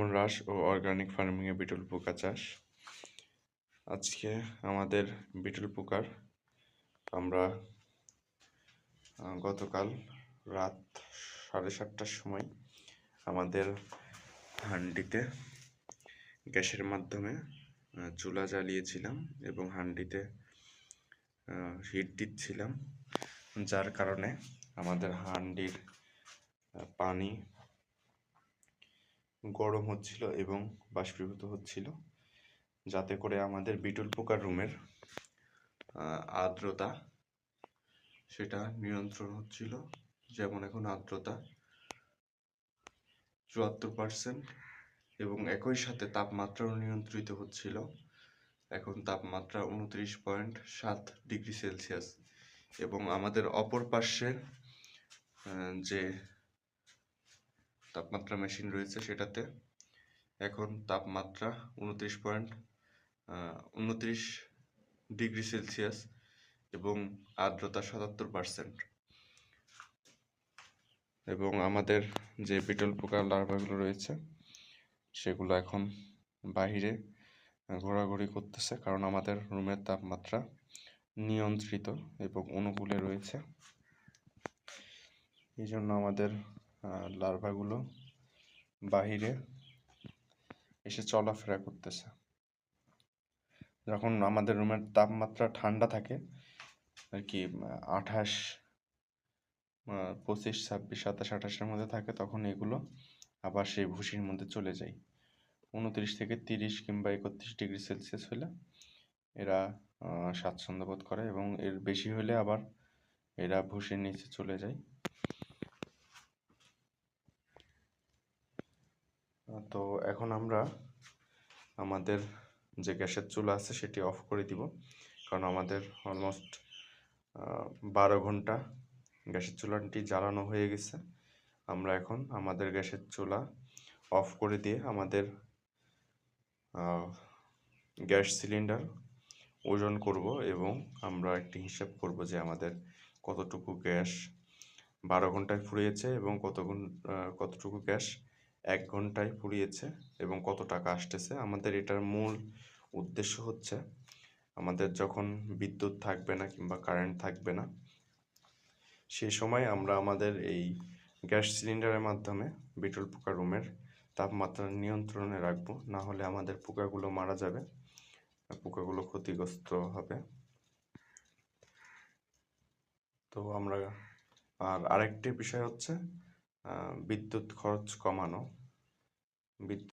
হ্রাস ও অর্গানিক ফার্মিংয়ে বিটল পোকা চাষ। আজকে আমাদের বিটল পোকার আমরা গতকাল রাত 7:30টার সময় আমাদের হান্ডিতে গ্যাসের মাধ্যমে চুলা জ্বালিয়েছিলাম এবং হান্ডিতে হিট দিচ্ছিলাম, যার কারণে আমাদের হান্ডির পানি গরম হচ্ছিল এবং বাষ্পীভূত হচ্ছিল, যাতে করে আমাদের বিটল পোকার রুমের আর্দ্রতা সেটা নিয়ন্ত্রণ হচ্ছিল। যেমন এখন আর্দ্রতা 74% এবং একই সাথে তাপমাত্রাও নিয়ন্ত্রিত হচ্ছিল। এখন তাপমাত্রা 29.7 ডিগ্রি সেলসিয়াস এবং আমাদের অপর পার্শ্বের যে তাপমাত্রা মেশিন রয়েছে সেটাতে এখন তাপমাত্রা 29.29 ডিগ্রি সেলসিয়াস এবং আর্দ্রতা 77%। এবং আমাদের যে বিটল পোকার লার্ভাগুলো রয়েছে সেগুলো এখন বাহিরে ঘোরাঘুরি করতেছে, কারণ আমাদের রুমের তাপমাত্রা নিয়ন্ত্রিত এবং অনুকূলে রয়েছে। এই জন্য আমাদের লার্ভাগুলো বাহিরে এসে চলাফেরা করতেছে। যখন আমাদের রুমের তাপমাত্রা ঠান্ডা থাকে আর কি 28, 25, 26, 27, 28-এর মধ্যে থাকে, তখন এগুলো আবার সেই ভুসির মধ্যে চলে যায়। 29 থেকে 30 কিংবা 31 ডিগ্রি সেলসিয়াস হলে এরা স্বাচ্ছন্দ্য বোধ করে এবং এর বেশি হলে আবার এরা ভুসির নিচে চলে যায়। তো এখন আমরা আমাদের যে গ্যাসের চুলা আছে সেটি অফ করে দিব, কারণ আমাদের অলমোস্ট 12 ঘন্টা গ্যাসের চুলাটি জ্বালানো হয়ে গেছে। আমরা এখন আমাদের গ্যাসের চুলা অফ করে দিয়ে আমাদের গ্যাস সিলিন্ডার ওজন করব এবং আমরা একটি হিসাব করব যে আমাদের কতটুকু গ্যাস 12 ঘন্টায় ফুরিয়েছে এবং কতটুকু গ্যাস 1 ঘন্টায় ফুরিয়েছে এবং কত টাকা আসতেছে। আমাদের এটার মূল উদ্দেশ্য হচ্ছে আমাদের যখন বিদ্যুৎ থাকবে না কিংবা কারেন্ট থাকবে না, সেই সময় আমরা আমাদের এই গ্যাস সিলিন্ডারের মাধ্যমে বিটল পোকা রুমের তাপমাত্রা নিয়ন্ত্রণে রাখবো। না হলে আমাদের পোকাগুলো মারা যাবে, পোকাগুলো ক্ষতিগ্রস্ত হবে। তো আমরা আরেকটি বিষয় হচ্ছে বিদ্যুৎ খরচ কমানো।